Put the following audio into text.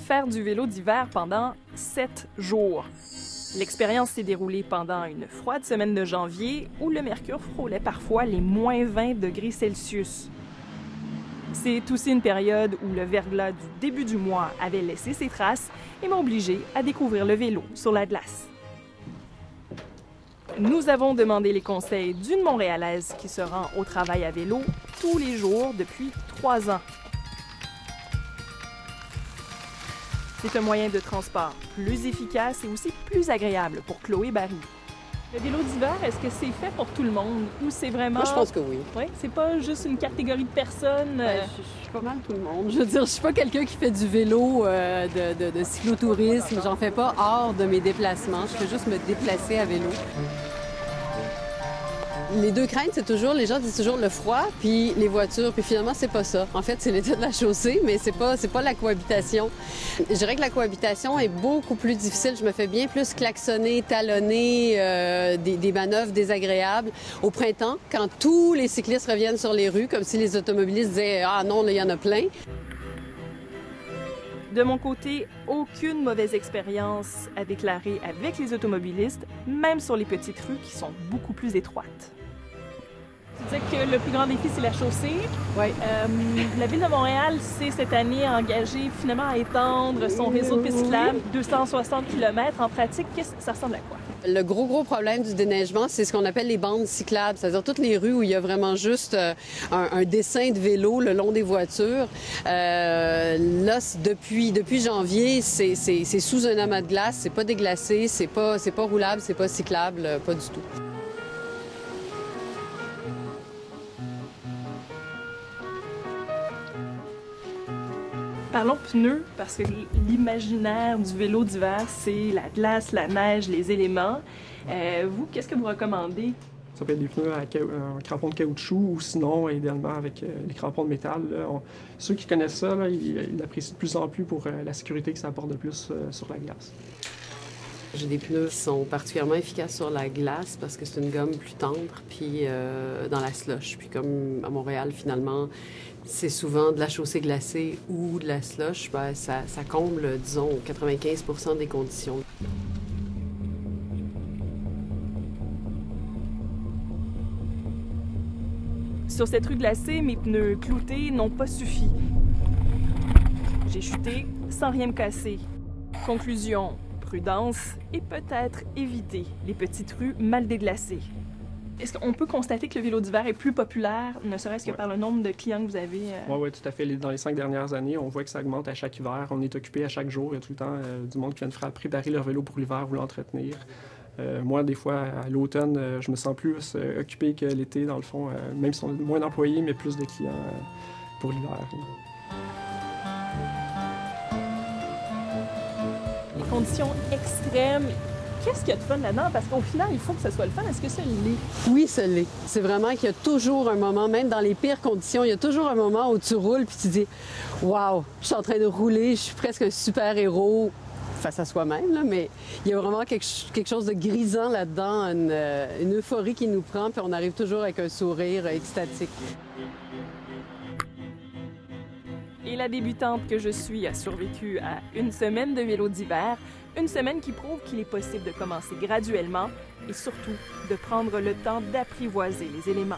faire du vélo d'hiver pendant 7 jours. L'expérience s'est déroulée pendant une froide semaine de janvier où le mercure frôlait parfois les moins 20 degrés Celsius. C'est aussi une période où le verglas du début du mois avait laissé ses traces et m'a obligé à découvrir le vélo sur la glace. Nous avons demandé les conseils d'une Montréalaise qui se rend au travail à vélo tous les jours depuis 3 ans. C'est un moyen de transport plus efficace et aussi plus agréable pour Chloé Barry. Le vélo d'hiver, est-ce que c'est fait pour tout le monde ou c'est vraiment... Moi, je pense que oui. Oui, c'est pas juste une catégorie de personnes. Je suis pas mal tout le monde. Je veux dire, je suis pas quelqu'un qui fait du vélo, de cyclotourisme. J'en fais pas hors de mes déplacements. Je fais juste me déplacer à vélo. Les deux craintes, c'est toujours, les gens disent toujours le froid puis les voitures, puis finalement, c'est pas ça. En fait, c'est l'état de la chaussée, mais c'est pas la cohabitation. Je dirais que la cohabitation est beaucoup plus difficile. Je me fais bien plus klaxonner, talonner, des manœuvres désagréables au printemps, quand tous les cyclistes reviennent sur les rues, comme si les automobilistes disaient « Ah non, là, il y en a plein ». De mon côté, aucune mauvaise expérience à déclarer avec les automobilistes, même sur les petites rues qui sont beaucoup plus étroites. Tu disais que le plus grand défi, c'est la chaussée. Oui. La Ville de Montréal s'est cette année engagée finalement à étendre son réseau de pistes cyclables, 260 km. En pratique, ça ressemble à quoi? Le gros problème du déneigement, c'est ce qu'on appelle les bandes cyclables, c'est-à-dire toutes les rues où il y a vraiment juste un dessin de vélo le long des voitures. Là, depuis janvier, c'est sous un amas de glace, c'est pas déglacé, c'est pas roulable, c'est pas cyclable, pas du tout. Parlons pneus, parce que l'imaginaire du vélo d'hiver, c'est la glace, la neige, les éléments. Vous, qu'est-ce que vous recommandez? Ça peut être des pneus à crampons de caoutchouc ou sinon, idéalement, avec les crampons de métal. Ceux qui connaissent ça, là, ils l'apprécient de plus en plus pour la sécurité que ça apporte de plus sur la glace. J'ai des pneus qui sont particulièrement efficaces sur la glace parce que c'est une gomme plus tendre, puis dans la slush. Puis comme à Montréal, finalement, c'est souvent de la chaussée glacée ou de la slush, bien, ça comble, disons, 95% des conditions. Sur cette rue glacée, mes pneus cloutés n'ont pas suffi. J'ai chuté sans rien me casser. Conclusion, prudence et peut-être éviter les petites rues mal déglacées. Est-ce qu'on peut constater que le vélo d'hiver est plus populaire, ne serait-ce que par le nombre de clients que vous avez? Oui, tout à fait. Dans les 5 dernières années, on voit que ça augmente à chaque hiver. On est occupé à chaque jour. Il y a tout le temps du monde qui vient de préparer leur vélo pour l'hiver ou l'entretenir. Moi, des fois, à l'automne, je me sens plus occupé que l'été, dans le fond. Même si on a moins d'employés, mais plus de clients pour l'hiver. Les conditions extrêmes, qu'est-ce qu'il y a de fun là-dedans? Parce qu'au final, il faut que ça soit le fun. Est-ce que ça l'est? Oui, ça l'est. C'est vraiment qu'il y a toujours un moment, même dans les pires conditions, il y a toujours un moment où tu roules puis tu dis « Wow, je suis en train de rouler, je suis presque un super-héros ». Face à soi-même, là, mais il y a vraiment quelque chose de grisant là-dedans, une euphorie qui nous prend, puis on arrive toujours avec un sourire extatique. Et la débutante que je suis a survécu à une semaine de vélo d'hiver, une semaine qui prouve qu'il est possible de commencer graduellement et surtout de prendre le temps d'apprivoiser les éléments.